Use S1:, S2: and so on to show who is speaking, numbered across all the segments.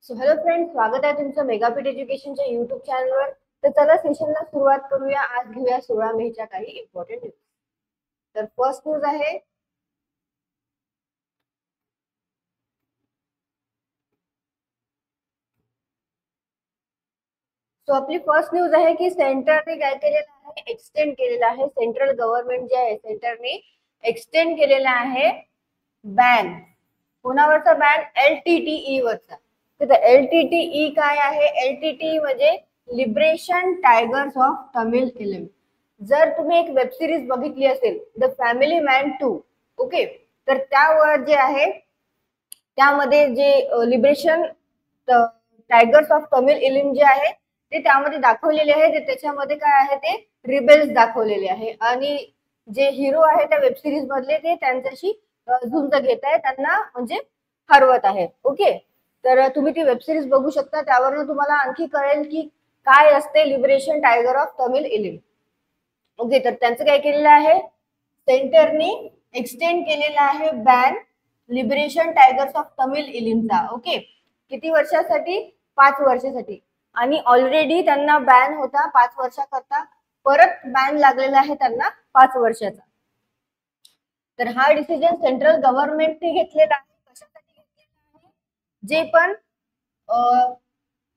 S1: So hello friends, स्वागत आहे तुमचं मेगापीट एज्युकेशनच्या युट्यूब चॅनलवर. तर चला सेशनला सुरुवात करूया. आज घेऊया 16 मेच्या काही इम्पॉर्टंट न्यूज. तर फर्स्ट न्यूज आहे आपली फर्स्ट न्यूज आहे की सेंटरने काय केलेलं आहे, एक्सटेंड केलेलं आहे. सेंट्रल गव्हर्नमेंट जे आहे सेंटरने एक्सटेंड केलेला आहे बॅन. कोणावरचा बॅन? LTTE वरचा. तर LTTE काय आहे? LTTE म्हणजे liberation tigers of Tamil film. जर तुम्ही एक वेब सिरीज बघितली असेल द फॅमिली मॅन 2, ओके, तर त्यावर जे आहे त्यामध्ये जे लिबरेशन टायगर्स ऑफ तमिल इलिम जे आहे ते त्यामध्ये दाखवलेले आहे. ते त्याच्यामध्ये काय आहे, ते रिबेल्स दाखवलेले आहे आणि जे हिरो आहे त्या वेब सिरीज मधले ते त्यांच्याशी झुंज घेत आहे, त्यांना म्हणजे हरवत आहे. ओके, तर तुम्ही ती वेब सिरीज बघू शकता. त्यावरून तुम्हाला आणखी कळेल की काय असते liberation tiger of Tamil Eelam. Okay, तर त्यांचं काय केलेलं आहे, सेंटरने एक्सटेंड केलेला आहे ban liberation tigers of Tamil इलिमचा. ओके, किती वर्षासाठी? 5 वर्षासाठी. आणि ऑलरेडी त्यांना बॅन होता 5 वर्षाकरता, परत बॅन लागलेला आहे त्यांना 5 वर्षाचा. तर हा डिसिजन सेंट्रल गव्हर्नमेंटने घेतलेला आहे. कशासाठी घेतलेला आहे? जे पण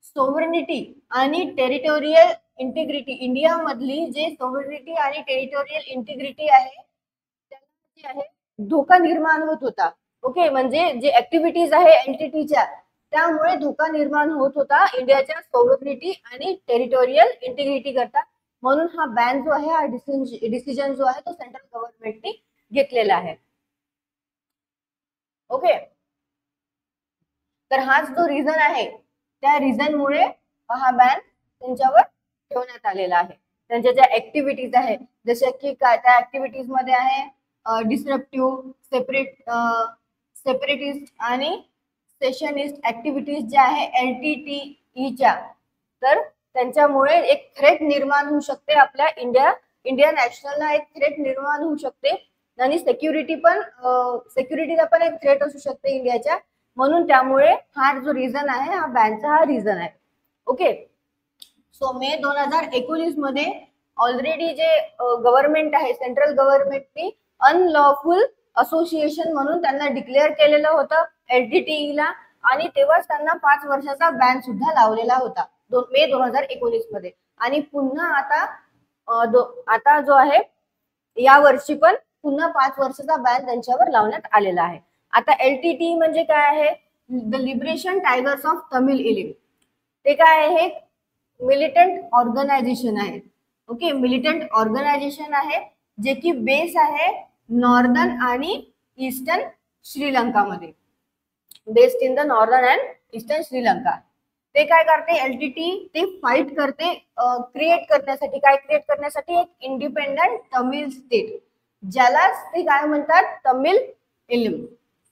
S1: सोव्हरेनिटी आणि टेरिटोरियल इंटिग्रिटी, इंडिया मधली जे सोव्हरेनिटी आणि टेरिटोरियल इंटिग्रिटी आहे त्याला जे आहे धोका निर्माण होत होता. ओके, म्हणजे जे ऍक्टिव्हिटीज आहे एलटीटीच्या त्यामुळे धोका निर्माण होत होता इंडियाच्या सोव्हरेनिटी आणि टेरिटोरियल इंटिग्रिटी करता. म्हणून हा बॅन जो आहे, हा डिसिजन जो आहे तो सेंट्रल गव्हर्नमेंटने घेतलेला आहे. ओके, तर हाच जो रिझन आहे त्या रिझनमुळे हा बॅन त्यांच्यावर ठेवण्यात आलेला आहे. त्यांच्या ज्या ऍक्टिव्हिटीज आहे जशा की काय त्या ऍक्टिव्हिटीज मध्ये आहे डिस्ट्रप्टिव्ह, सेपरेटिस्ट आणि सेशनिस्ट ऍक्टिव्हिटीज ज्या आहे LTTEच्या, तर त्यांच्यामुळे एक थ्रेट निर्माण होऊ शकते आपल्या इंडिया नॅशनलला, एक थ्रेट निर्माण होऊ शकते आणि सिक्युरिटीला पण एक थ्रेट असू शकते इंडियाच्या. म्हणून त्यामुळे हा जो रिझन आहे, हा बॅनचा हा रिझन आहे. ओके, सो मे 2019 मध्ये ऑलरेडी जे गव्हर्नमेंट आहे सेंट्रल गव्हर्नमेंटनी अनलॉफुल असोसिएशन म्हणून त्यांना डिक्लेअर केलेलं होतं LTTEला, आणि तेव्हाच त्यांना 5 वर्षाचा बॅन सुद्धा लावलेला होता मे 2019 मध्ये. आणि पुन्हा आता जो आहे या वर्षी पण पुन्हा 5 वर्षाचा बॅन त्यांच्यावर लावण्यात आलेला आहे. आता LTTE म्हणजे काय आहे? The liberation tigers of Tamil Eelam. ते काय आहे? मिलिटंट ऑर्गनायझेशन आहे. ओके, मिलिटंट ऑर्गनायझेशन आहे जे की बेस आहे नॉर्दर्न आणि ईस्टर्न श्रीलंकामध्ये, based in the northern and eastern Sri Lanka. ते काय करते LTTE? ते फाईट करते क्रिएट करण्यासाठी. काय क्रिएट करण्यासाठी? एक इंडिपेंडंट तमिळ स्टेट, ज्याला ते काय म्हणतात, तमिल इलिम.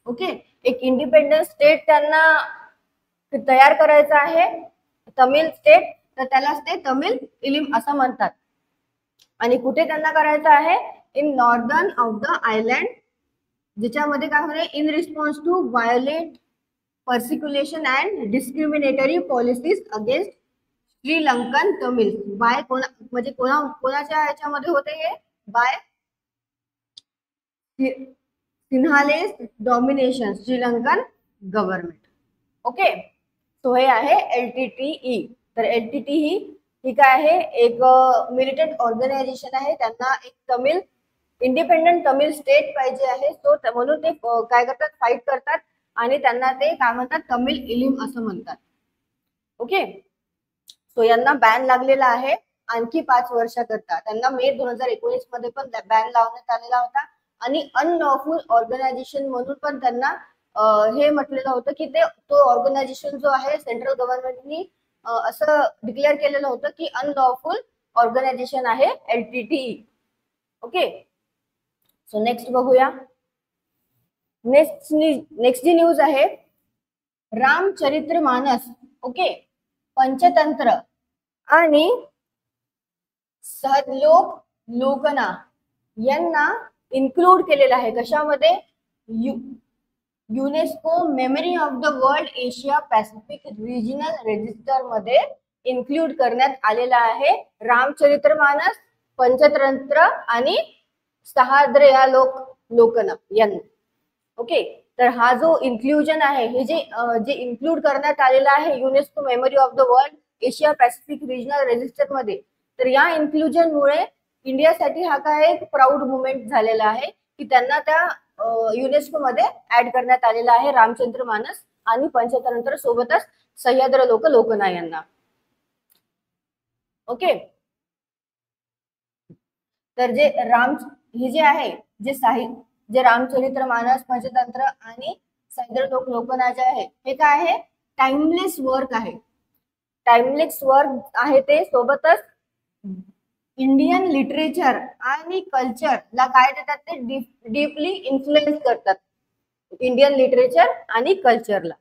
S1: ओके, एक इंडिपेंडंट स्टेट त्यांना तयार करायचं आहे, तमिळ स्टेट, तर त्यालाच ते तमिल इलिम असं म्हणतात. आणि कुठे त्यांना करायचं आहे? In northern of the island, ज्याच्यामध्ये काय होणार? In response to violent persecution and discriminatory policies against Sri Lankan Tamil by म्हणजे कोणाच्या याच्यामध्ये होते हे? By Sinhalese domination Sri Lankan government. Okay, so हे आहे LTTE. तर LTTE ही काय आहे? एक मिलिटंट ऑर्गनायझेशन आहे. त्यांना एक इंडिपेंडंट तमिळ स्टेट पाहिजे आहे. सो म्हणून ते काय करतात? फाईट करतात आणि त्यांना ते काय म्हणतात? तमिळ इलिम असं म्हणतात. ओके, सो यांना बॅन लागलेला आहे आणखी 5 वर्षाकरता. त्यांना मे 2019 मध्ये पण बॅन लावण्यात आलेला होता आणि अनलॉफुल ऑर्गनायझेशन म्हणून पण त्यांना हे म्हटलेलं होतं की तो ऑर्गनायझेशन जो आहे सेंट्रल गव्हर्नमेंटनी असं डिक्लेअर केलेलं होतं की अनलॉफुल ऑर्गनायझेशन आहे LTTE. ओके, सो नेक्स्ट बघूया. नेक्स्ट जी न्यूज आहे रामचरितमानस, ओके, पंचतंत्र आणि सहजलोक लोकना यांना इन्क्लूड केलेलं आहे. कशामध्ये? UNESCO memory of the world Asia Pacific regional register मध्ये इन्क्लूड करण्यात आलेला आहे रामचरितमानस, पंचतंत्र आणि सह्याद्री या लोकन यांना. ओके, तर हा जो इन्क्लुजन आहे, हे जे इन्क्लूड करण्यात आलेला आहे UNESCO memory of the world Asia Pacific regional register मध्ये, तर या इन्क्लुजन मुळे इंडियासाठी हा काय एक प्राऊड मुवमेंट झालेला आहे की त्यांना त्या युनेस्को मध्ये ऍड करण्यात आलेला आहे रामचंद्र मानस आणि पंचतंत्र सोबतच सह्याद्री लोकना यांना. ओके, तर हे जे आहे जे रामचरित्र मानस, पंचतंत्र आणि सह्याद्री लोकना जे आहे हे काय आहे, टाइमलेस वर्क आहे. टाइमलेस वर्क आहे ते सोबतच इंडियन लिटरेचर आणि कल्चरला काय देतात, ते डीपली इन्फ्लुएन्स करतात इंडियन लिटरेचर आणि कल्चरला,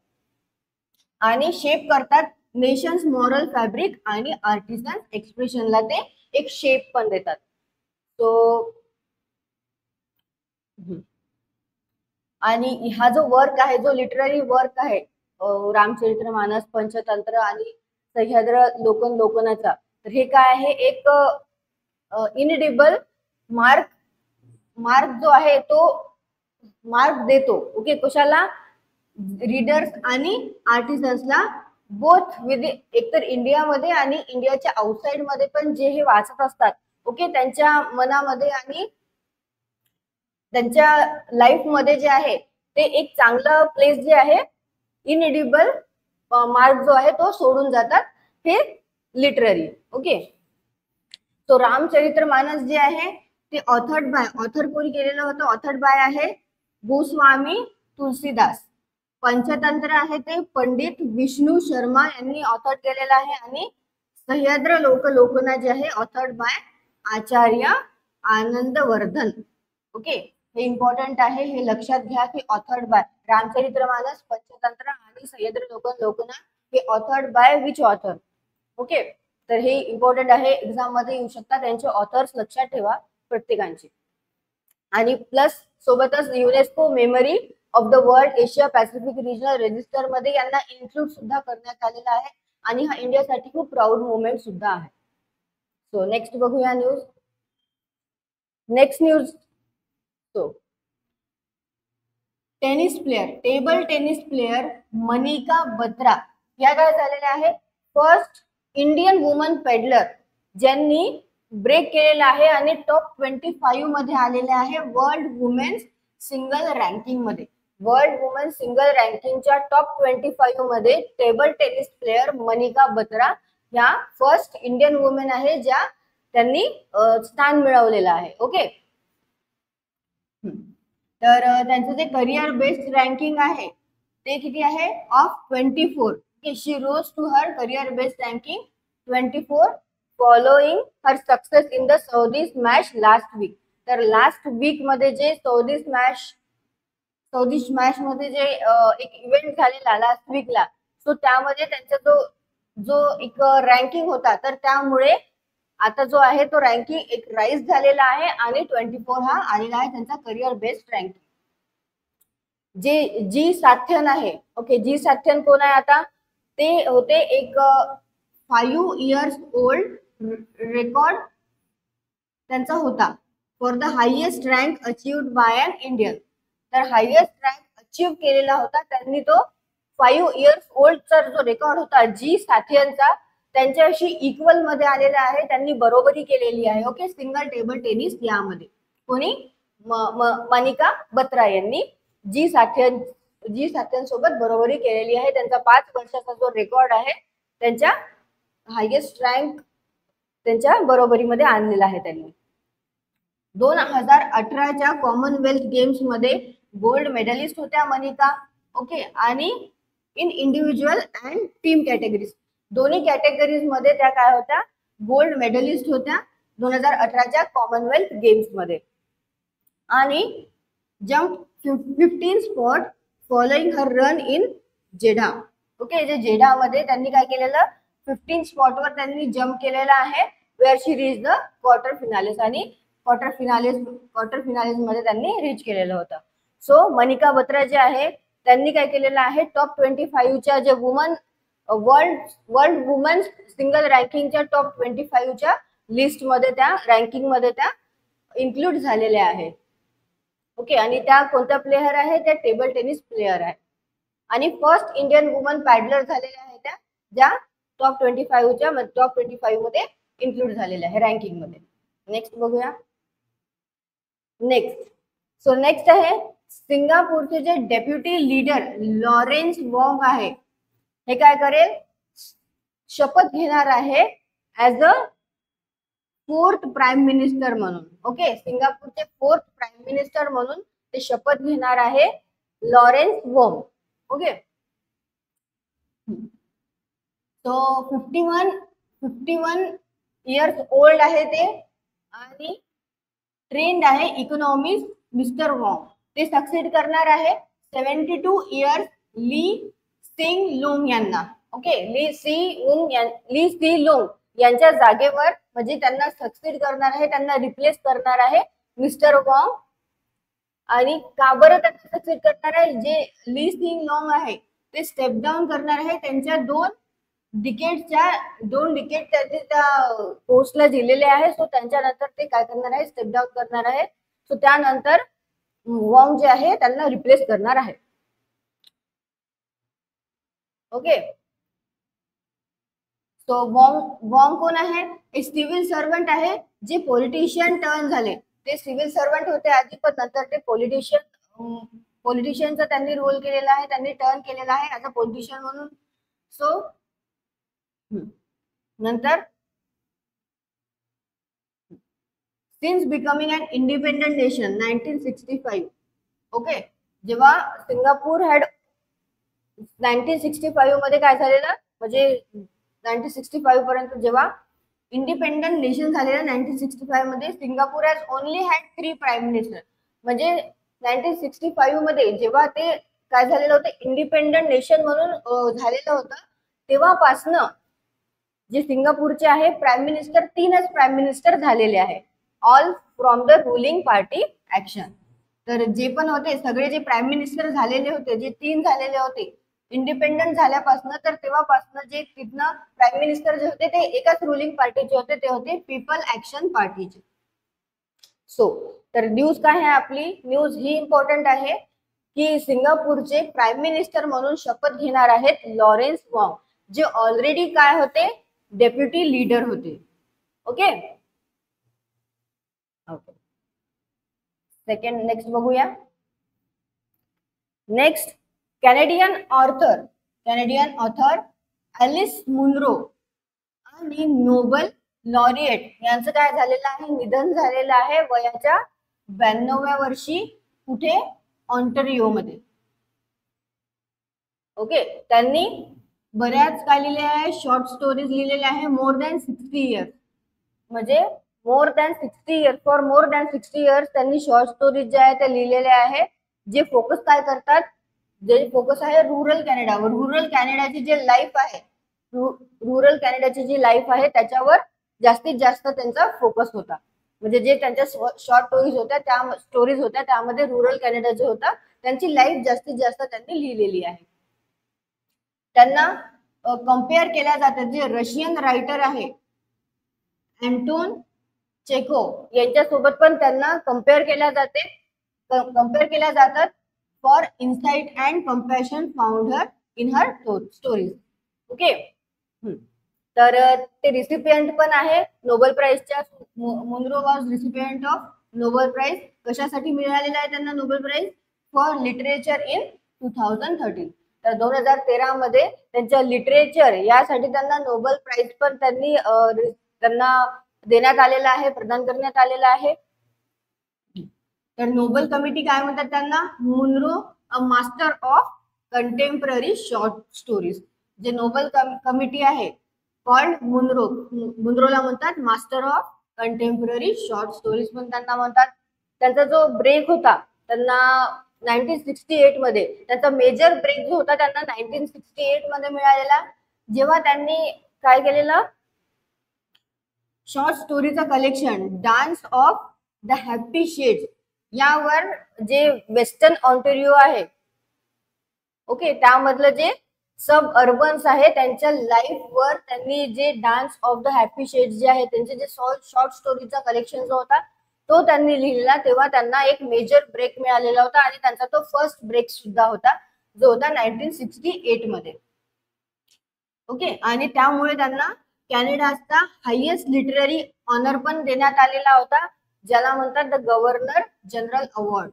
S1: आणि शेप करतात नेशन्स मॉरल फॅब्रिक आणि आर्टिझन एक्सप्रेशनला ते एक शेप पण देतात. तो आणि हा जो वर्क आहे, जो लिटररी वर्क आहे रामचरित्र मानस, पंचतंत्र आणि सह्याद्री लोकनाचा, तर हे काय आहे, एक इनएडिबल मार्क जो आहे तो मार्क देतो. ओके, कशाला, रीडर्स आणि आर्टिस्टला बोथ विद एकतर इंडियामध्ये आणि इंडियाच्या आउटसाइड मध्ये पण जे हे वाचत असतात, ओके, त्यांच्या मनामध्ये आणि त्यांच्या लाईफ मध्ये जे आहे ते एक चांगलं प्लेस जे आहे, इनएडिबल मार्क जो आहे तो सोडून जातात हे लिटररी. ओके, तो रामचरित्र मानस जे आहे ते ऑथर कोणी केलेलं होतं, ऑथर्ड बाय आहे गोस्वामी तुलसीदास. पंचतंत्र आहे ते पंडित विष्णू शर्मा यांनी ऑथर केलेलं आहे, आणि सह्याद्री लोकना जे आहे ऑथर्ड बाय आचार्य आनंदवर्धन. ओके, हे इम्पॉर्टंट आहे, हे लक्षात घ्या की ऑथर्ड बाय रामचरित्र मानस, पंचतंत्र आणि सह्याद्री लोकना हे authored by which author. Okay, तर हे इम्पॉर्टंट आहे, एक्झाम मध्ये येऊ शकतात, त्यांचे ऑथर्स लक्षात ठेवा प्रत्येकांचे. आणि प्लस सोबतच UNESCO memory of the world Asia Pacific regional register मध्ये यांना इन्क्लूड सुद्धा करण्यात आलेला आहे, आणि हा इंडियासाठी खूप प्राऊड मुवमेंट सुद्धा आहे. सो नेक्स्ट बघूया news. Next news, so table tennis player Manika Batra या काय झालेल्या आहे, फर्स्ट इंडियन वुमन पेडलर ज्यांनी ब्रेक केलेला आहे आणि टॉप 25 मध्ये आलेले आहे वर्ल्ड वुमेन्स सिंगल रँकिंग मध्ये. वर्ल्ड वुमेन सिंगल रँकिंगच्या टॉप 25 मध्ये table tennis player Manika Batra ह्या फर्स्ट इंडियन वुमेन आहे ज्या त्यांनी स्थान मिळवलेलं आहे. ओके, तर त्यांचं जे करिअर बेस्ड रँकिंग आहे ते किती आहे, of 24. She rose to her career based ranking 24 following her success in the Saudi smash last week. तर लास्ट वीक मध्ये जे सौदी स्मॅश मध्ये जे एक इव्हेंट झालेला लास्ट वीकला, सो त्यामध्ये त्यांचा जो एक रँकिंग होता, तर त्यामुळे आता जो आहे तो रँकिंग एक राईज झालेला आहे आणि 24 हा आलेला आहे त्यांचा करिअर बेस्ड रँकिंग. जे जी साथ्यन आहे, ओके, जी साथ्यन कोण आहे आता, ते होते एक 5 इयर्स ओल्ड, रेकॉर्ड त्यांचा होता for the highest rank achieved by an Indian. तर हायएस्ट रँक अचीव केलेला होता त्यांनी तो 5 इयर्स ओल्डचा जो रेकॉर्ड होता जी साथियांचा, त्यांच्याशी इक्वल मध्ये आलेला आहे, त्यांनी बरोबरी केलेली आहे. ओके, सिंगल टेबल टेनिस यामध्ये कोणी, मनिका बत्रा यांनी जी साथ्यांसोबत बरोबरी केलेली आहे. त्यांचा 5 वर्षाचा जो रेकॉर्ड आहे त्यांच्या हायएस्ट रँक त्यांच्या बरोबरीमध्ये आणलेला आहे त्यांनी. 2018च्या कॉमनवेल्थ गेम्स मध्ये गोल्ड मेडलिस्ट होत्या मनिका. ओके, आणि in individual and team categories दोन्ही कॅटेगरीज मध्ये त्या काय होत्या, गोल्ड मेडलिस्ट होत्या 2018च्या कॉमनवेल्थ गेम्स मध्ये. आणि jump 15 spots following her run in Jeddah. Okay, जे जेडा मध्ये त्यांनी काय केलेलं, 15 स्पॉटवर त्यांनी जम्प केलेला आहे, where she reach the quarter finals, आणि क्वार्टर फिनालिस मध्ये त्यांनी रीच केलेलं होतं. सो मनिका बत्रा जे आहे त्यांनी काय केलेलं आहे, टॉप 25च्या जे वुमन वर्ल्ड वुमन सिंगल रँकिंगच्या टॉप 25च्या लिस्ट मध्ये, त्या रँकिंग मध्ये त्या इन्क्लूड झालेल्या आहे. ओके, आणि त्या कोणत्या प्लेयर आहे, त्या टेबल टेनिस प्लेयर आहे. आणि फर्स्ट इंडियन वुमन पॅडलर झालेल्या आहे त्या, ज्या टॉप 25 मध्ये इन्क्लूड झालेल्या आहे रँकिंग मध्ये. नेक्स्ट बघूया. नेक्स्ट आहे सिंगापूरचे जे डेप्युटी लीडर लॉरेन्स वॉंग आहे, हे काय करेल, शपथ घेणार आहे as a 4th prime minister म्हणून. ओके, सिंगापूरचे 4th प्राईम मिनिस्टर म्हणून ते शपथ घेणार आहे, लॉरेन्स वॉंग. ओके, तो 51 इयर्स ओल्ड आहे ते, आणि ट्रेंड आहे इकॉनॉमिस्ट मिस्टर वॉंग. ते सक्सेड करणार आहे 72 इयर्स ली सिंग लुंग यांना. ओके, ली सी लुंग यांच्या जागेवर, म्हणजे त्यांना सक्सेड करणार आहे, त्यांना रिप्लेस करणार आहे मिस्टर वॉंग. आणि का बरं त्यांना सक्सेड करणार आहे, जे ली सिंग लॉंग आहे ते स्टेप डाऊन करणार आहे, त्यांच्या 2 डिकेड त्यांनी त्या पोस्टला दिलेले आहे. सो त्यांच्यानंतर ते काय करणार आहे, स्टेप डाऊन करणार आहे. सो त्यानंतर वॉंग जे आहे त्यांना रिप्लेस करणार आहे. ओके, सो वॉंग कोण आहे, एक सिव्हिल सर्वंट आहे, जे पॉलिटिशियन टर्न झाले. ते सिव्हिल सर्वंट होते आधी, पण नंतर ते पॉलिटिशियनचा त्यांनी रोल केलेला आहे, त्यांनी टर्न केलेला आहे ऍज अ पॉलिटिशियन म्हणून. सो नंतर since becoming an independent nation 1965. Okay, जेव्हा सिंगापूर हॅड 1965 मध्ये काय झालेलं, म्हणजे 1965 पर्यंत जेव्हा इंडिपेंडंट नेशन झालेलं 1965 मध्ये, Singapore has only had 3 prime minister. म्हणजे 1965 मध्ये जेव्हा ते काय झालेलं होतं, इंडिपेंडंट नेशन म्हणून झालेलं होतं, तेव्हापासनं जे सिंगापूरचे आहे प्राईम मिनिस्टर, 3च प्राईम मिनिस्टर झालेले आहे, all from the ruling party action. तर जे पण होते सगळे जे प्राईम मिनिस्टर झालेले होते, जे 3 झालेले होते इंडिपेंडंट झाल्यापासून, तर तेव्हापासून जे तिथनं प्राईम मिनिस्टर जे होते ते एकाच रुलिंग पार्टीचे होते, ते होते पीपल ऍक्शन पार्टीचे. सो तर न्यूज काय आहे आपली, न्यूज ही इम्पॉर्टंट आहे की सिंगापूरचे प्राईम मिनिस्टर म्हणून शपथ घेणार आहेत लॉरेन्स वॉंग, जे ऑलरेडी काय होते, डेप्युटी लीडर होते. Okay, okay. सेकंड, नेक्स्ट बघूया. Next, Canadian author Alice Munro आणि नोबल लॉरिएट यांचं काय झालेलं आहे, निधन झालेलं आहे वयाच्या 92व्या वर्षी. कुठे, ऑन्टारियो मध्ये. ओके, त्यांनी बऱ्याच काय लिहिले आहे, शॉर्ट स्टोरीज लिहिलेल्या आहे, मोर दॅन 60 इयर्स. म्हणजे more than 60 years, for more than 60 years त्यांनी शॉर्ट स्टोरीज ज्या आहेत त्या लिहिलेल्या आहे, जे फोकस काय करतात, जे फोकस आहे रुरल कॅनडावर. रुरल कॅनडाची जे लाईफ आहे, रुरल कॅनडाची जी लाईफ आहे त्याच्यावर जास्तीत जास्त त्यांचा फोकस होता. म्हणजे जे त्यांच्या शॉर्ट स्टोरीज होत्या त्यामध्ये रुरल कॅनडा जे होता त्यांची लाईफ जास्तीत जास्त त्यांनी लिहिलेली आहे. त्यांना कम्पेअर केल्या जातात, जे रशियन रायटर आहे अँटोन चेखोव यांच्यासोबत पण त्यांना कम्पेअर केल्या जातात for insight and compassion found her in her stories. Okay, तर ते रिसिपियंट पण आहे नोबेल प्राइजच्या. Munro was recipient of Nobel prize. कशासाठी मिळालेला आहे त्यांना Nobel prize, for literature in 2013. तर 2013 मध्ये त्यांच्या लिटरेचर यासाठी त्यांना नोबेल प्राइज पण त्यांना देण्यात आलेला आहे, प्रदान करण्यात आलेला आहे. तर नोबेल कमिटी काय म्हणतात त्यांना, Munro a master of contemporary short stories. जे नोबेल कमिटी आहे कॉल्ड मुनरोला म्हणतात master of contemporary short stories पण त्यांना म्हणतात. त्यांचा जो ब्रेक होता त्यांना 1968 मध्ये, त्यांचा मेजर ब्रेक जो होता त्यांना 1968 मध्ये मिळालेला, जेव्हा त्यांनी काय केलेलं, शॉर्ट स्टोरीचं collection dance of the happy shades यावर, जे वेस्टर्न ऑन्टारियो आहे ओके, त्यामधलं जे सब अर्बन्स आहे त्यांच्या लाईफवर त्यांनी जे dance of the happy shade जे आहे त्यांचे जे शॉर्ट स्टोरीचा कलेक्शन जो होता तो त्यांनी लिहिलेला, तेव्हा त्यांना एक मेजर ब्रेक मिळालेला होता आणि त्यांचा तो फर्स्ट ब्रेक सुद्धा होता जो होता 1968 मध्ये. ओके, आणि त्यामुळे त्यांना कॅनडाचा हायेस्ट लिटररी ऑनर पण देण्यात आलेला होता, ज्याला म्हणतात the governor general award.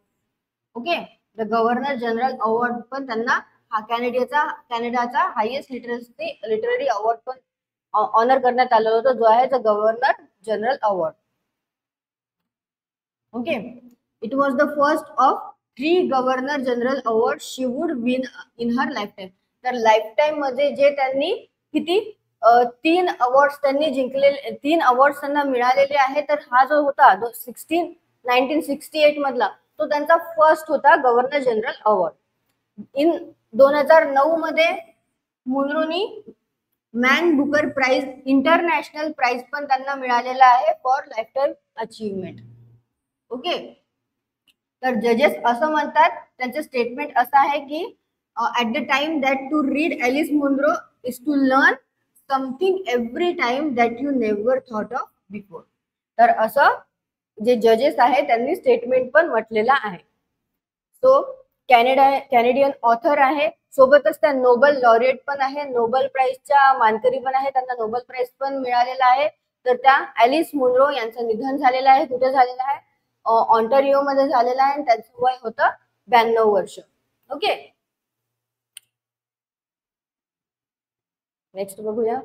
S1: Okay, the governor general award पण त्यांना हा कॅनडाचा हायेस्ट लिटररी अवॉर्ड पण ऑनर करण्यात आलेला होता, जो आहे the governor general award. Okay, it was the first of 3 governor general award she would win in her lifetime. तर लाईफटाईम मध्ये जे त्यांनी किती 3 अवॉर्ड्स त्यांनी जिंकलेले, 3 अवॉर्ड्स त्यांना मिळालेले आहे. तर हा जो होता 1968 मधला तो त्यांचा फर्स्ट होता गव्हर्नर जनरल अवॉर्ड. इन 2009 मध्ये मुनरोनी Man Booker prize international prize पण त्यांना मिळालेला आहे फॉर लाईफटाईम अचीवमेंट. ओके, तर जजेस असं म्हणतात, त्यांचं स्टेटमेंट असं आहे की at the time that to read Alice Munro is to learn something every time that you never thought of before. तर असं जे जजेस आहे त्यांनी स्टेटमेंट पण म्हटलेला आहे. सो कॅनेडियन ऑथर आहे, सोबतच त्या नोबल लॉरिएट पण आहे, नोबल प्राइजच्या मानकरी पण आहे, त्यांना नोबल प्राइज पण मिळालेला आहे. तर त्या एलिस मुनरो यांचं निधन झालेलं आहे. कुठे झालेलं आहे? ऑन्टारिओ मध्ये झालेलं आहे आणि त्यांचं वय होतं 92 वर्ष. ओके, नेक्स्ट बघूया.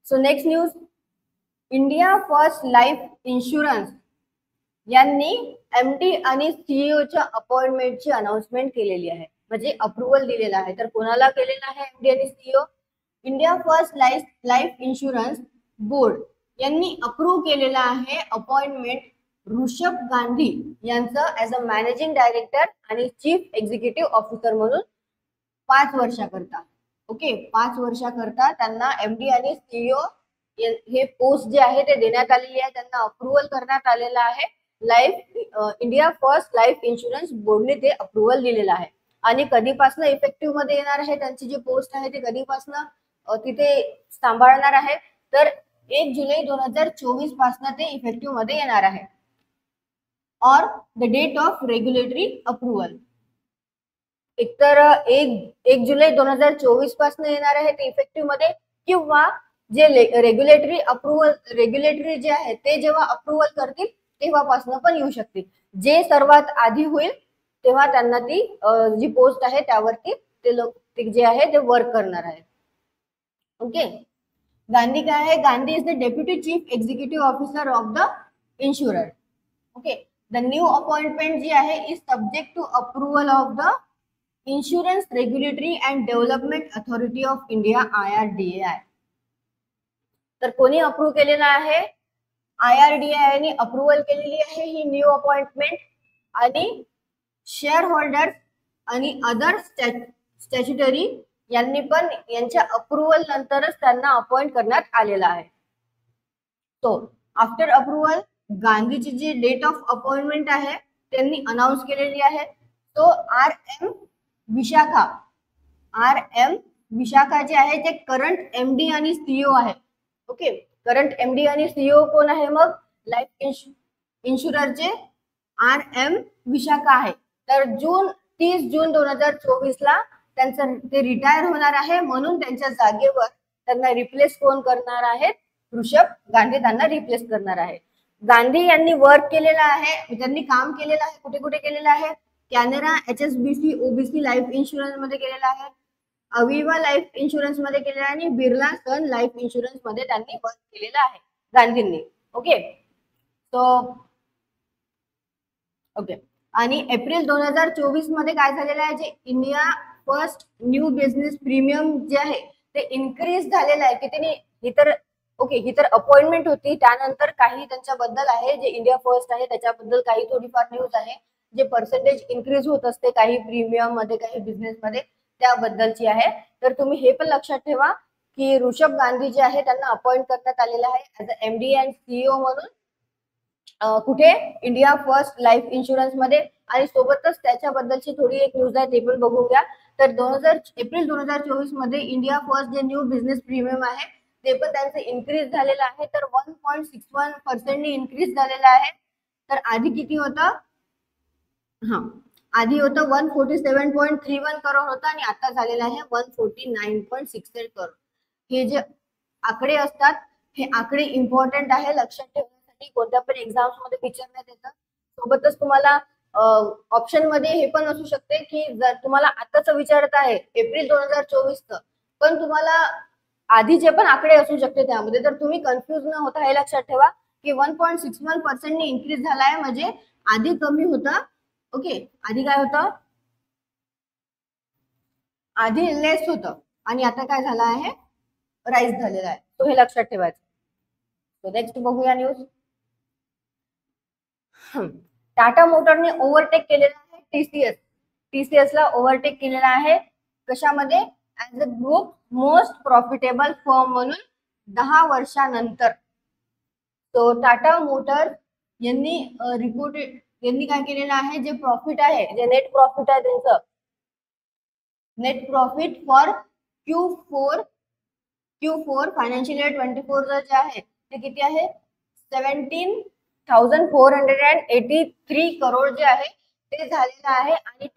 S1: So next news, India first life insurance यांनी एमडी आणि सीईओच्या अपॉइंटमेंटची अनाउन्समेंट केलेली आहे, म्हणजे अप्रुव्हल दिलेला आहे. तर कोणाला केलेला आहे एमडी आणि CEO? India first life insurance board यांनी अप्रूव्ह केलेला आहे अपॉइंटमेंट ऋषभ गांधी यांचं ऍज अ मॅनेजिंग डायरेक्टर आणि चीफ एक्झिक्युटिव्ह ऑफिसर म्हणून 5 वर्षाकरता. ओके, 5 वर्षाकरता त्यांना एमडी आणि सीईओ हे पोस्ट जे आहे ते देण्यात आलेली आहे, त्यांना अप्रुव्हल करण्यात आलेला आहे. इंडिया फर्स्ट लाईफ इन्शुरन्स बोर्डने ते अप्रुव्हल दिलेलं आहे. आणि कधीपासून इफेक्टिव्ह मध्ये येणार आहे, त्यांची जी पोस्ट आहे ते कधीपासून तिथे सांभाळणार आहे? तर 1 जुलै 2024 पासून ते इफेक्टिव्ह मध्ये येणार आहे. और the date of regulatory approval एकतर 1 जुलै 2024 पासून येणार आहे ते इफेक्टिव्ह मध्ये, किंवा जे रेग्युलेटरी जे आहे ते जेव्हा अप्रुव्हल करतील तेव्हापासून पण येऊ शकतील. जे सर्वात आधी होईल तेव्हा त्यांना ती जी पोस्ट आहे त्यावरती ते लोक जे आहे ते वर्क करणार आहे. ओके, गांधी काय आहे? Gandhi is the deputy chief executive officer of the insurer. Okay, the new appointment जी आहे is subject to approval of the insurance regulatory and development authority of India IRDAI. तर कोणी अप्रूव्ह केलेला आहे? IRDAI ने अप्रुव्हल केलेली आहे ही न्यू अपॉइंटमेंट. आणि शेअर होल्डर आणि अदर स्टॅच्युटरी यांनी पण यांच्या अप्रुव्हल नंतरच त्यांना अपॉइंट करण्यात आलेला आहे. तो आफ्टर अप्रुव्हल गांधीची जी डेट ऑफ अपॉइंटमेंट आहे त्यांनी अनाउन्स केलेली आहे. तो RM विशाखा जे आहे ते करंट MD आणि CEO आहे. ओके, करंट MD आणि CEO कोण आहे मग? लाईफ इन्शुररचे RM विशाखा आहे. तर 30 जून 2024 ला त्यांचं ते रिटायर होणार आहे, म्हणून त्यांच्या जागेवर त्यांना रिप्लेस कोण करणार आहेत? ऋषभ गांधी त्यांना रिप्लेस करणार आहे. गांधी यांनी वर्क केलेला आहे, त्यांनी काम केलेलं आहे. कुठे कुठे केलेलं आहे? Canara HSBC OBC life insurance मध्ये केलेला आहे, अविवा लाईफ इन्शुरन्स मध्ये केलेला आहे आणि बिर्ला सन लाईफ इन्शुरन्स मध्ये त्यांनी वर्क केलेलं आहे गांधींनी. ओके, ओके, आणि एप्रिल 2024 मध्ये काय झालेलं आहे? जे India first new business premium जे आहे ते इन्क्रीज झालेलं आहे. किती? ही तर अपॉइंटमेंट होती, त्यानंतर काही त्यांच्याबद्दल आहे जे इंडिया फर्स्ट आहे त्याच्याबद्दल काही थोडीफार न्यूज आहे. जे पर्सेंटेज इन्क्रीज होत असते काही प्रीमियम मध्ये काही बिझनेस मध्ये त्याबद्दलची आहे. तर तुम्ही हे पण लक्षात ठेवा की ऋषभ गांधी जे आहे त्यांना अपॉइंट करण्यात आलेलं आहे as a MD and CEO म्हणून. कुठे इंडिया फर्स्ट लाईफ इन्शुरन्स मध्ये. आणि सोबतच त्याच्याबद्दलची थोडी एक न्यूज आहे ते पण बघून घ्या. तर एप्रिल 2024 मध्ये इंडिया फर्स्ट जे न्यू बिझनेस प्रीमियम आहे ते पण त्यांचं इन्क्रीज झालेलं आहे. तर 1.61% इन्क्रीज झालेलं आहे. तर आधी किती होतं, हा आधी होतं 147.31 करोड होतं आणि आता झालेलं आहे 149.68 करोड. हे जे आकडे असतात हे आकडे इम्पॉर्टंट आहे लक्षात ठेवण्यासाठी, कोणत्या पण एक्झाम्स मध्ये विचारण्यात येतं. सोबतच तुम्हाला ऑप्शन मध्ये हे पण असू शकते की जर तुम्हाला आताच विचारत आहे एप्रिल 2024 पण तुम्हाला आधीचे पण आकडे असू शकते त्यामध्ये, तर तुम्ही कन्फ्युज न होता हे लक्षात ठेवा की 1.61% इन्क्रीज झाला आहे, म्हणजे आधी कमी होता. ओके, आधी काय होतं, आधी लेस होतं आणि आता काय झालं आहे, राईज झालेला आहे. तो हे लक्षात ठेवायचं. नेक्स्ट बघूया न्यूज. टाटा मोटरने ओव्हरटेक केलेला आहे टीसीएस ला ओव्हरटेक केलेला आहे. कशामध्ये, as a group most profitable firm म्हणून 10 वर्षानंतर. तो टाटा मोटर यांनी यांनी काय केलेलं आहे, जे प्रॉफिट आहे, जे नेट प्रॉफिट आहे त्यांचं, net profit for Q4 financial year 24 जे आहे ते किती आहे, 17,483 करोड जे आहे ते झालेलं आहे. आणि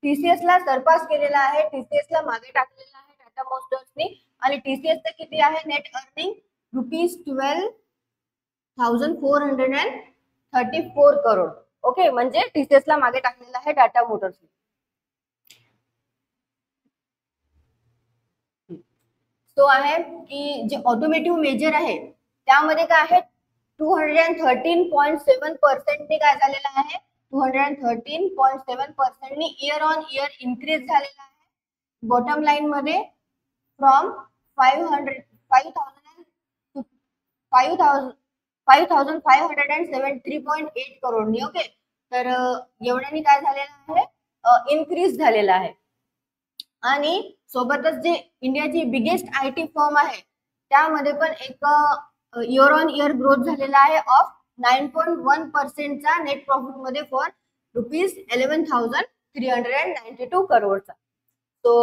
S1: टीसीएस ला सरपास केलेला आहे, टीसीएस ला मागे टाकलेला आहे टाटा मोटर्सनी. आणि टीसीएस चं किती आहे नेट अर्निंग, ₹12,434 करोड. ओके, म्हणजे टीसीएस ला मागे टाकलेला आहे टाटा मोटर्सनी. तो आहे की जे ऑटोमेटिव्ह मेजर आहे त्यामध्ये काय आहे, 213.7% काय झालेलं आहे, 213.7% इयर ऑन इयर इन्क्रीज झालेला आहे. बॉटम लाईन मध्ये फ्रॉम 5,573.8 करोडनी. ओके, तर एवढ्यानी काय झालेलं आहे, इन्क्रीज झालेला आहे. आणि सोबतच जे इंडियाची बिगेस्ट आयटी फर्म आहे त्यामध्ये पण एक इयर ऑन इयर ग्रोथ झालेला आहे ऑफ 9.1%चा नेट प्रॉफिट मध्ये फॉर ₹11,392 करोडचा. तो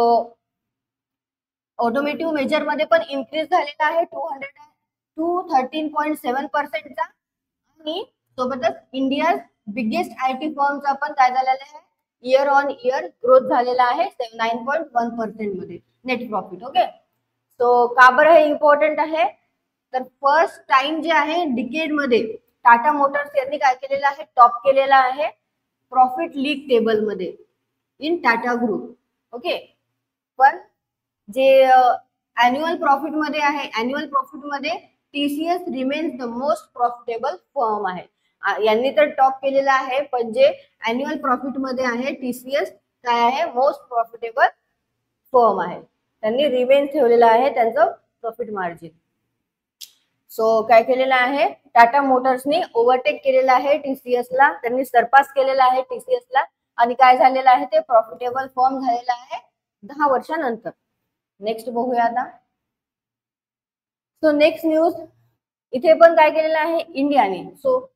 S1: ऑटोमेटिव्ह मेजर मध्ये पण इन्क्रीज झालेला आहे 213.7%चा. आणि सोबतच इंडिया बिगेस्ट आयटी फर्मचा पण काय झालेला आहे, इयर ऑन इयर ग्रोथ झालेला आहे 9.1% मध्ये नेट प्रॉफिट. ओके, सो का बरं हे इम्पॉर्टंट आहे, तर फर्स्ट टाइम जे आहे डिकेड मध्ये टाटा मोटर्स यांनी काय केलेलं आहे, टॉप केलेला आहे प्रॉफिट लीग टेबल मध्ये इन टाटा ग्रुप. ओके, पण जे अॅन्युअल प्रॉफिट मध्ये आहे, अॅन्युअल प्रॉफिट मध्ये TCS remains the most profitable firm आहे. यांनी तर टॉप केलेला आहे, पण जे अॅन्युअल प्रॉफिट मध्ये आहे टीसीएस काय आहे, मोस्ट प्रॉफिटेबल फर्म आहे. त्यांनी रिमेन ठेवलेला आहे त्यांचं प्रॉफिट मार्जिन. सो काय केलेलं आहे, टाटा मोटर्सनी ओव्हरटेक केलेला आहे टीसीएस ला, त्यांनी सरपास केलेला आहे टीसीएस ला. आणि काय झालेलं आहे, ते प्रॉफिटेबल फर्म झालेला आहे 10 वर्षानंतर. नेक्स्ट बघूया आता. सो नेक्स्ट न्यूज, इथे पण काय केलेलं आहे इंडियाने. सो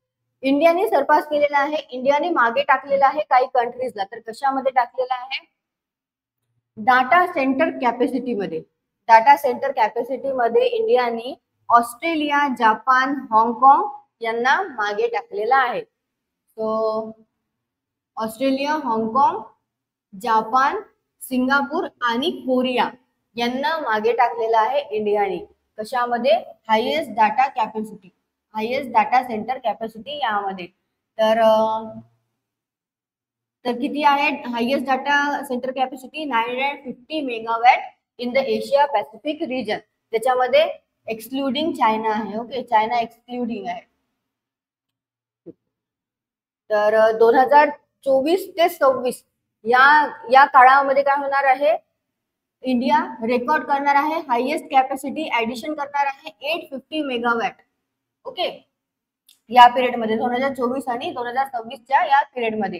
S1: इंडियाने सरपास केलेला आहे, इंडियाने मागे टाकलेला आहे काही कंट्रीजला. तर कशामध्ये टाकलेला आहे, डाटा सेंटर कॅपॅसिटी मध्ये. डाटा सेंटर कॅपॅसिटी मध्ये इंडियाने ऑस्ट्रेलिया, जपान, हाँगकाँग यांना मागे टाकलेला आहे. सो ऑस्ट्रेलिया, हाँगकाँग, जपान, सिंगापूर आणि कोरिया यांना मागे टाकलेला आहे इंडियाने. कशामध्ये, highest data capacity, highest data centre capacity यामध्ये. तर किती आहे highest data centre capacity, 950 megawatt in the Asia Pacific region. त्याच्यामध्ये एक्सक्लुडिंग चायना आहे. ओके, चायना एक्सक्लुडिंग आहे. तर 2024 ते 26 या काळामध्ये काय होणार आहे, इंडिया रेकॉर्ड करणार आहे हायेस्ट कॅपॅसिटी ऍडिशन करणार आहे 850 मेगावॅट. ओके, या पिरियड मध्ये 2024 आणि 2026च्या या पिरियड मध्ये,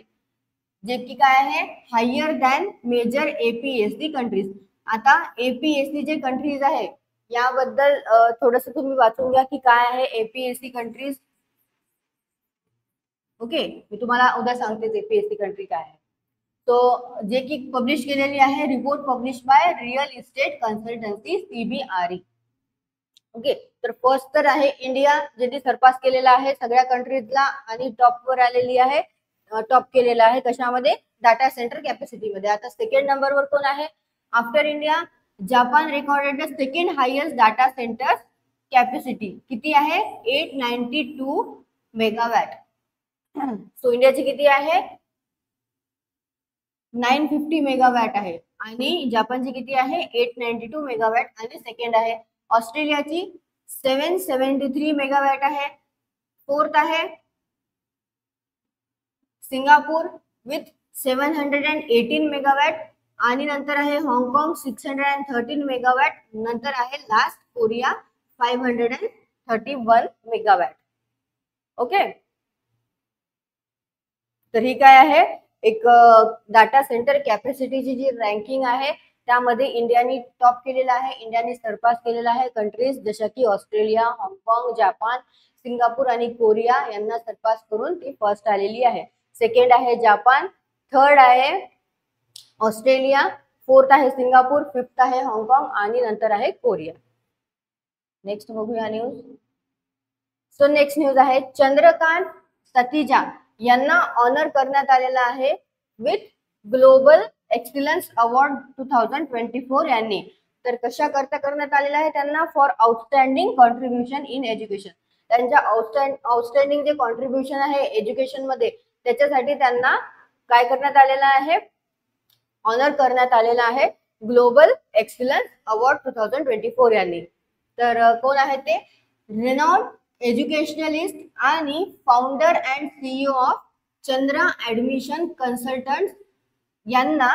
S1: जे की काय आहे, higher than major APSC countries. आता एपीएससी जे कंट्रीज आहे याबद्दल थोडस तुम्ही वाचून घ्या की काय आहे एपीएससी कंट्रीज. ओके, मी तुम्हाला उद्या सांगते एपीएससी कंट्री काय आहे. तो जे की पब्लिश केलेली आहे, report publish by real estate consultancy CBRE. Okay, तर फर्स्ट तर आहे इंडिया, ज्यांनी सरपास केलेला आहे सगळ्या कंट्रीजला आणि टॉपवर आलेली आहे, टॉप केलेला आहे कशामध्ये, डाटा सेंटर कॅपॅसिटीमध्ये. आता सेकंड नंबरवर कोण आहे after India, Japan recorded the second highest data centre capacity. किती आहे, 892 मेगावॅट. सो इंडियाची किती आहे, 950 मेगावॅट आहे आणि जपानची किती आहे, 892 मेगावॅट. आणि सेकंड आहे ऑस्ट्रेलियाची 773 मेगावॅट आहे. फोर्थ आहे सिंगापूर विथ 718 मेगावॅट. आणि नंतर आहे हाँगकाँग 613 मेगावॅट. नंतर आहे लास्ट कोरिया 531 मेगावॅट. ओके, तर ही काय आहे, एक डाटा सेंटर कॅपॅसिटीची जी रँकिंग आहे त्यामध्ये इंडियाने टॉप केलेला आहे, इंडियाने सरपास केलेला आहे कंट्रीज जशा की ऑस्ट्रेलिया, हाँगकाँग, जापान, सिंगापूर आणि कोरिया यांना सरपास करून ती फर्स्ट आलेली आहे. सेकंड आहे जापान, थर्ड आहे ऑस्ट्रेलिया, फोर्थ आहे सिंगापूर, फिफ्थ आहे हाँगकाँग आणि नंतर आहे कोरिया. नेक्स्ट बघूया न्यूज. सो नेक्स्ट न्यूज आहे चंद्रकांत सतीजा यांना ऑनर करण्यात आलेला आहे विथ ग्लोबल एक्सलन्स अवॉर्ड 2024 यांनी. तर कशा करता करण्यात आलेला आहे त्यांना, for outstanding contribution in education. त्यांच्या आउटस्टँडिंग जे कॉन्ट्रीब्युशन आहे एज्युकेशन मध्ये त्याच्यासाठी त्यांना काय करण्यात आलेला आहे, ऑनर करण्यात आलेला आहे ग्लोबल एक्सलन्स अवॉर्ड 2024 यांनी. तर कोण आहे ते, रेनॉल्ड एज्युकेशनलिस्ट आणि founder and CEO of Chandra admission consultant यांना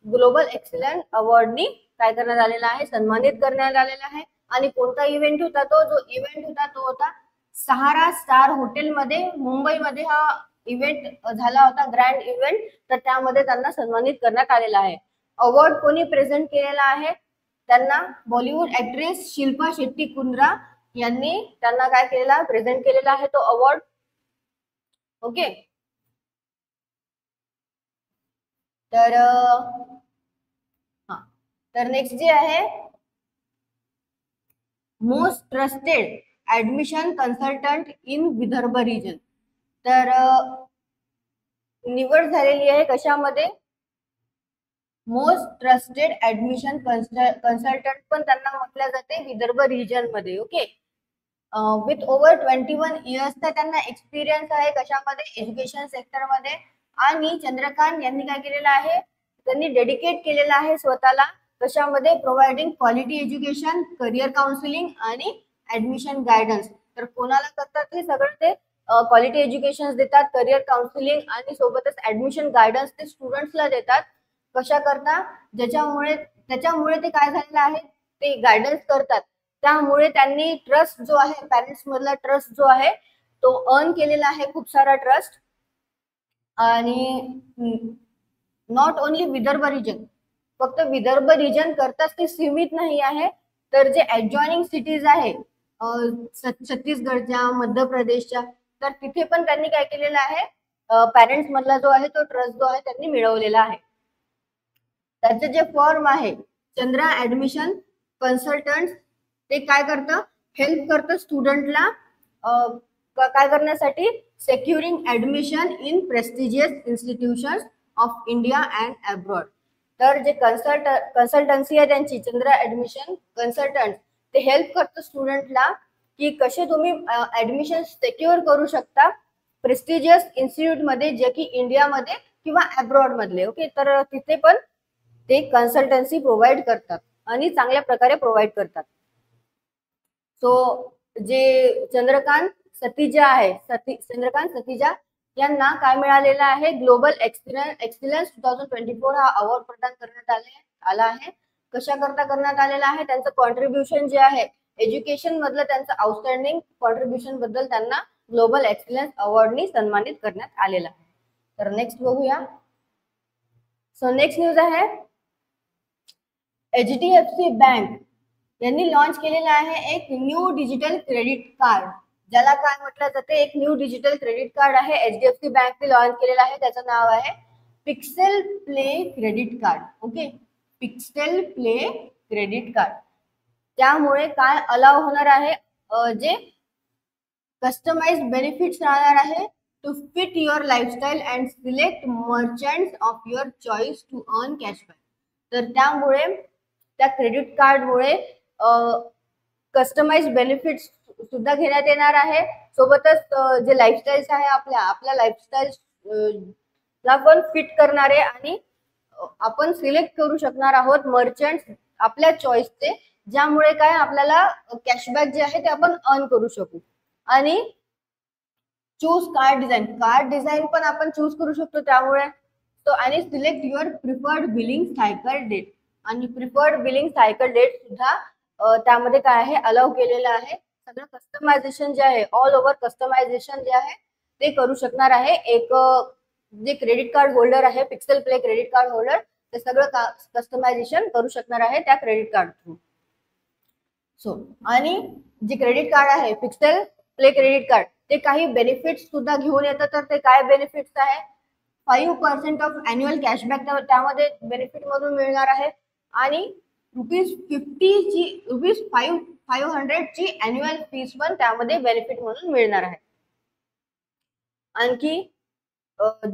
S1: ग्लोबल एक्सलन्स अवॉर्डनी काय करण्यात आलेला आहे, सन्मानित करण्यात आलेला आहे. आणि कोणता इव्हेंट होता तो, जो इव्हेंट होता तो होता सहारा स्टार हॉटेलमध्ये मुंबईमध्ये हा इव्हेंट झाला होता, ग्रँड इव्हेंट. तर त्यामध्ये त्यांना सन्मानित करण्यात आलेला आहे. अवॉर्ड कोणी प्रेझेंट केलेला आहे त्यांना, बॉलिवूड ऍक्ट्रेस शिल्पा शेट्टी कुंद्रा यांनी त्यांना काय केलेला, प्रेझेंट केलेला आहे तो अवॉर्ड. ओके, तर तर नेक्स्ट जे आहे most trusted admission consultant in Vidarbha region. तर निवड झालेली आहे कशामध्ये, मोस्ट ट्रस्टेड ऍडमिशन कन्सल्टंट पण त्यांना म्हटलं जाते विदर्भ रिजन मध्ये. ओके, विथ ओव्हर 21 इयर्सचा त्यांना एक्सपिरियन्स आहे कशामध्ये, एज्युकेशन सेक्टरमध्ये. आणि चंद्रकांत यांनी काय केलेलं आहे, त्यांनी डेडिकेट केलेलं आहे स्वतःला कशामध्ये, providing quality education, career counselling आणि ऍडमिशन गायडन्स. तर कोणाला करतात हे सगळं, ते क्वालिटी एज्युकेशन देतात, करिअर काउन्सिलिंग आणि सोबतच ऍडमिशन गायडन्स ते स्टुडंट्सला देतात. कशा करता, त्याच्यामुळे ते काय झालेलं आहे, ते गायडन्स करतात. त्यामुळे त्यांनी ट्रस्ट जो आहे, पॅरेंट्स मधला ट्रस्ट जो आहे तो अर्न केलेला आहे, खूप सारा ट्रस्ट. आणि नॉट ओनली विदर्भ रिजन, फक्त विदर्भ रिजन करताच ते सीमित नाही आहे, तर जे ऍडजॉइनिंग सिटीज आहे छत्तीसगडच्या, मध्य प्रदेशच्या, तर तिथे पण त्यांनी काय केलेलं आहे, पॅरेंट्स मधला जो आहे तो ट्रस्ट जो आहे त्यांनी मिळवलेला आहे. त्याचे जे फॉर्म आहे चंद्रा ऍडमिशन कन्सल्टंट, ते काय करतं, हेल्प करतं स्टुडंटला काय करण्यासाठी, सेक्युरिंग admission in prestigious institutions of India and abroad. तर जे कन्सल्टन्सी आहे त्यांची चंद्रा ऍडमिशन कन्सल्टंट, ते हेल्प करतं स्टुडंटला की कसे तुम्ही ऍडमिशन सेक्युअर करू शकता प्रेस्टिजियस इन्स्टिट्यूट मध्ये, जे की इंडियामध्ये किंवा अब्रॉड मधले. ओके, तर तिथे पण ते कन्सल्टन्सी प्रोव्हाइड करतात आणि चांगल्या प्रकारे प्रोव्हाइड करतात. सो जे चंद्रकांत सतीजा यांना काय मिळालेला आहे, ग्लोबल एक्सलन्स 2024 हा अवॉर्ड प्रदान करण्यात आला आहे. कशा करता करण्यात आलेला आहे, त्यांचं कॉन्ट्रीब्युशन जे आहे एज्युकेशन मधलं त्यांचं आउटस्टँडिंग कॉन्ट्रीब्युशन बद्दल त्यांना ग्लोबल एक्सलन्स अवॉर्डनी सन्मानित करण्यात आलेला आहे. तर नेक्स्ट बघूया. सो नेक्स्ट न्यूज आहे HDFC बँक यांनी लॉन्च केलेला आहे एक न्यू डिजिटल क्रेडिट कार्ड. ज्याला काय म्हटलं जाते, एक न्यू डिजिटल क्रेडिट कार्ड आहे, एचडीएफसी बँकने लॉन्च केलेलं आहे. त्याचं नाव आहे Pixel play credit card. Okay, pixel play credit card. त्यामुळे काय अलाव होणार आहे, जे कस्टमाइज बेनिफिट्स राहणार आहे to fit your lifestyle and select merchants of your choice to earn cashback. तर त्यामुळे त्या क्रेडिट कार्डमुळे कस्टमाइज बेनिफिट्स सुद्धा घेण्यात येणार आहे. सोबतच जे लाईफस्टाईल्स आहे आपल्या लाईफस्टाईल ला पण फिट करणारे आणि आपण सिलेक्ट करू शकणार आहोत मर्चंट्स आपल्या चॉईसचे, ज्यामुळे काय आपल्याला कॅशबॅक जे आहे ते आपण अर्न करू शकू. आणि चूज कार्ड डिझाईन पण आपण चूज करू शकतो त्यामुळे. तो आणि select your preferred billing cycle date, आणि प्रिफर्ड बिलिंग सायकल डेट सुद्धा त्यामध्ये काय आहे अलाउ केलेलं आहे. सगळं कस्टमायझेशन जे आहे, ऑल ओव्हर कस्टमायझेशन जे आहे ते करू शकणार आहे एक जे क्रेडिट कार्ड होल्डर आहे, Pixel play credit card holder, ते सगळं कस्टमायझेशन करू शकणार आहे त्या क्रेडिट कार्ड थ्रू. सो आणि जे क्रेडिट कार्ड आहे पिक्सेल प्ले क्रेडिट कार्ड, ते काही बेनिफिट्स सुद्धा घेऊन येतात. तर ते काय बेनिफिट्स आहे, 5% ऑफ अॅन्युअल कॅशबॅक त्यामध्ये बेनिफिट मधून मिळणार आहे. आणि ₹500 ची अॅन्युअल फीस पण त्यामध्ये बेनिफिट म्हणून मिळणार आहे. आणखी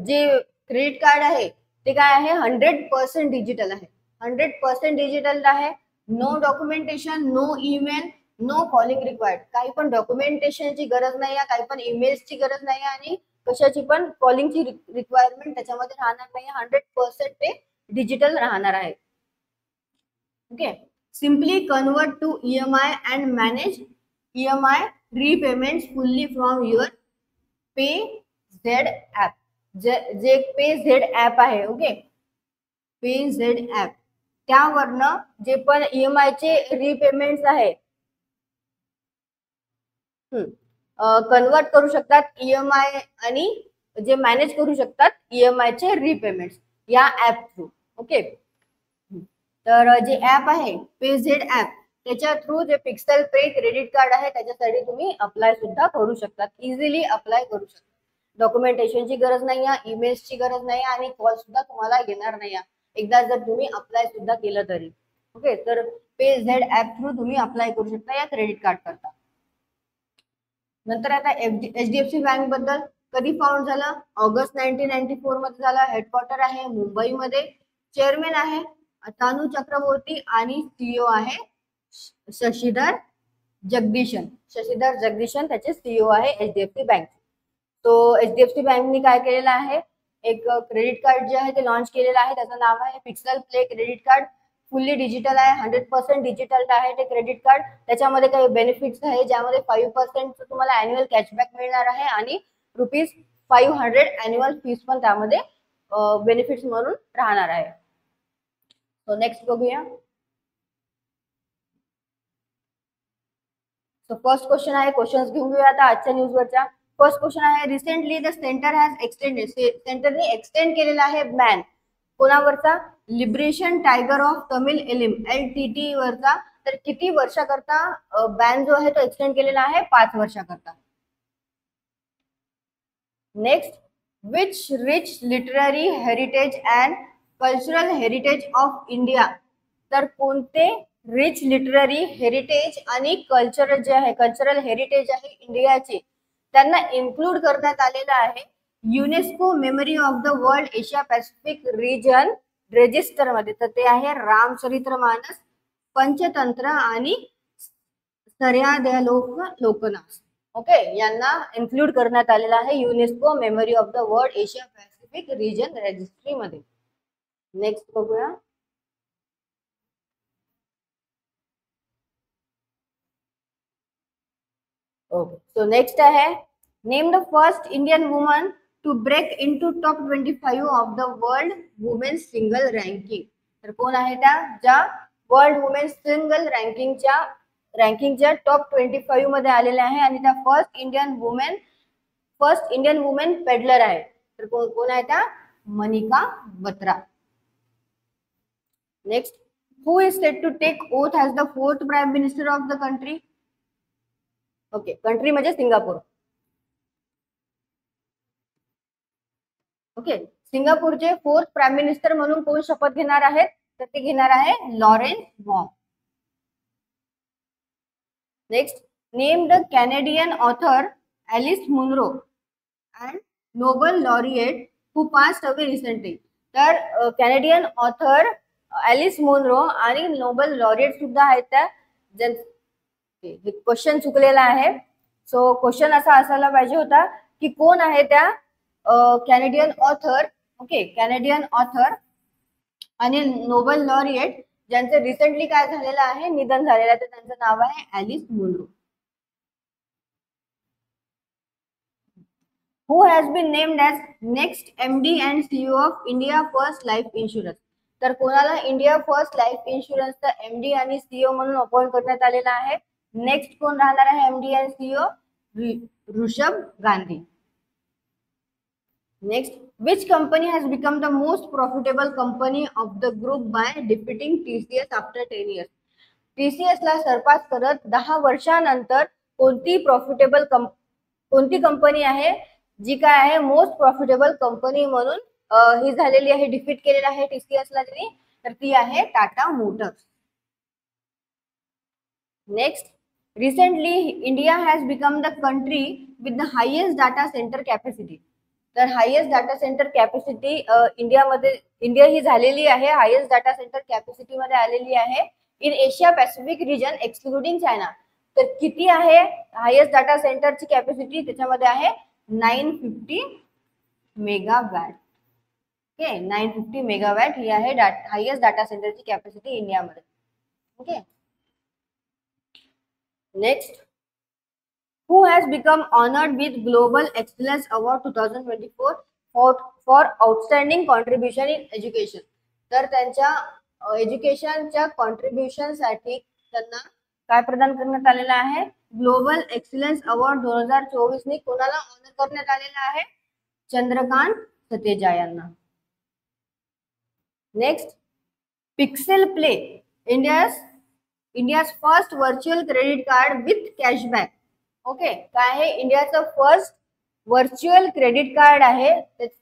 S1: जे क्रेडिट कार्ड आहे ते काय आहे, 100% डिजिटल आहे. 100% डिजिटल आहे. No documentation, no email, no calling required. काही पण डॉक्युमेंटेशनची गरज नाही आहे, काही पण ईमेल्सची गरज नाही आहे, आणि कशाची पण कॉलिंगची रिक्वायरमेंट त्याच्यामध्ये राहणार नाही. 100% ते डिजिटल राहणार आहे. Okay, simply convert to EMI and manage EMI repayments fully from your pay Z app. जे पे झेड ऍप आहे, ओके, पे झेड ऍप, त्यावरनं जे पण EMI चे रीपेमेंट्स आहे कन्वर्ट करू शकतात EMI, आणि जे मॅनेज करू शकतात EMI चे रीपेमेंट्स या ऍप थ्रू. ओके, तर जे ऍप आहे पे झेड ऍप, त्याच्या थ्रू जे पिक्सेल पे क्रेडिट कार्ड आहे त्याच्यासाठी तुम्ही अप्लाय सुद्धा करू शकतात, इझिली अप्लाय करू शकता. डॉक्युमेंटेशनची गरज नाही आहे, ईमेल्सची गरज नाही आहे, आणि कॉल सुद्धा तुम्हाला येणार नाही आहे एकदा जर तुम्ही अप्लाय सुद्धा केलं तरी. ओके, तर पे झेड ऍप थ्रू तुम्ही अप्लाय करू शकता या क्रेडिट कार्ड करता. नंतर आता HDFC बँक बद्दल, कधी फाउंड झालं, ऑगस्ट 1994 मध्ये झालं. हेडक्वार्टर आहे मुंबईमध्ये. चेअरमॅन आहे तानू चक्रवर्ती, आणि CEO आहे शशीधर जगदीशन. शशीधर जगदीशन त्याचे CEO आहे HDFC बँक. तो HDFC बँकने काय केलेलं आहे, एक क्रेडिट कार्ड जे आहे ते लॉन्च केलेलं आहे. त्याचं नाव आहे Pixel play credit card. Fully digital आहे, 100% डिजिटल आहे ते क्रेडिट कार्ड. त्याच्यामध्ये काही बेनिफिट्स आहे, ज्यामध्ये 5% तुम्हाला अॅन्युअल कॅशबॅक मिळणार आहे, आणि ₹500 अॅन्युअल फीस पण त्यामध्ये बेनिफिट्स म्हणून राहणार आहे. सो नेक्स्ट बघूया. सो फर्स्ट क्वेश्चन आहे, क्वेश्चन्स घेऊन घेऊया आता आजच्या न्यूजवरच्या. फर्स्ट क्वेश्चन आहे, recently the centre has extended, सेंटरने एक्सटेंड केलेला आहे बॅन कोणावरचा, liberation tiger of Tamil Eelam LTT वरचा. तर किती वर्षाकरता बॅन जो आहे तो एक्सटेंड केलेला आहे, 5 वर्षाकरता. Next, which rich literary heritage and cultural heritage of India. तर कोणते रिच लिटररी हेरिटेज आणि कल्चरल जे आहे, कल्चरल हेरिटेज आहे इंडियाचे, त्यांना इन्क्लूड करण्यात आलेलं आहे UNESCO memory of the world Asia Pacific region register मध्ये. तर ते आहे रामचरितमानस, पंचतंत्र आणि लोकनाथ. ओके, यांना इन्क्लूड करण्यात आलेलं आहे UNESCO memory of the world Asia Pacific region registry मध्ये. नेक्स्ट बघूया. ओके, सो नेक्स्ट आहे, name the first Indian woman to break into top 25 of the world women single ranking. तर कोण आहे त्या, ज्या वर्ल्ड वुमेन सिंगल रँकिंगच्या top 25 मध्ये आलेल्या आहे, आणि त्या फर्स्ट इंडियन वुमेन पेडलर आहे. तर कोण आहे त्या, Manika Batra. Next, who is set to take oath as the 4th prime minister of the country. Okay, country म्हणजे सिंगापूर. ओके, सिंगापूरचे 4th प्राईम मिनिस्टर म्हणून कोण शपथ घेणार आहेत? तर ते घेणार आहे Lawrence Wong. Next, name the Canadian author Alice Munro and Nobel laureate who passed away recently. तर कॅनेडियन ऑथर ॲलिस मुनरो आणि नोबल लॉरिएट सुद्धा आहेत त्या. क्वेश्चन चुकलेला आहे. सो क्वेश्चन असा असायला पाहिजे होता की कोण आहे त्या Canadian author. Okay, Canadian author आणि नोबल लॉरिएट ज्यांचं रिसेंटली काय झालेलं आहे, निधन झालेलं आहे. तर त्यांचं नाव आहे Alice Munro. Who has been named as next MD and CEO of India First Life Insurance? तर कोणाला इंडिया फर्स्ट लाईफ इन्शुरन्सचा एमडी आणि सीईओ म्हणून अपॉइंट करण्यात आलेला आहे? नेक्स्ट कोण राहणार आहे एमडी आणि CEO? Rishabh Gandhi. Next, which company has become the most profitable company of the group by defeating TCS after 10 years? TCS ला सरपास करत 10 वर्षानंतर कोणती कंपनी आहे जी काय आहे मोस्ट प्रॉफिटेबल कंपनी म्हणून ही झालेली आहे, डिफीट केलेला आहे TCS ला त्यांनी? तर ती आहे Tata Motors. Next, recently India has become the country with the highest data centre capacity. तर highest data centre capacity India ही झालेली आहे, हायेस्ट डाटा सेंटर कॅपॅसिटी मध्ये आलेली आहे in Asia Pacific region excluding China. तर किती आहे हायेस्ट डाटा सेंटरची कॅपॅसिटी? त्याच्यामध्ये आहे 950 मेगावॅट. ओके, 950 मेगावॅट ही आहे हायेस्ट डाटा सेंटरची कॅपॅसिटी इंडियामध्ये. Okay, next, who has become honored with Global Excellence Award 2024 for outstanding contribution in education. तर त्यांच्या एज्युकेशनच्या कॉन्ट्रीब्युशन साठी त्यांना काय प्रदान करण्यात आलेला आहे? ग्लोबल एक्सलन्स अवॉर्ड 2024 ने कोणाला ऑनर करण्यात आलेला आहे? चंद्रकांत सतेजा यांना. Next, Pixel Play India's first virtual credit card with cashback. Okay, काय आहे इंडियाचं फर्स्ट व्हर्च्युअल क्रेडिट कार्ड आहे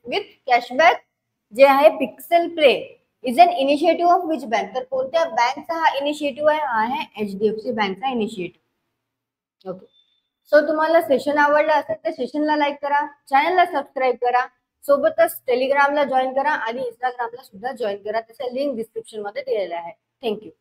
S1: विथ कॅशबॅक जे आहे Pixel Play. Is an initiative of which bank? तर कोणत्या बँकचा हा इनिशिएटिव्ह आहे? हा आहे HDFC बँकचा इनिशिएटिव्ह. ओके, सो तुम्हाला सेशन आवडलं असेल तर सेशनला लाईक करा, चॅनलला सबस्क्राईब करा, सोबतच टेलिग्रामला जॉईन करा आणि इंस्टाग्रामला सुद्धा जॉईन करा. त्याचे लिंक डिस्क्रिप्शन मध्ये दिलेले आहे. थँक्यू.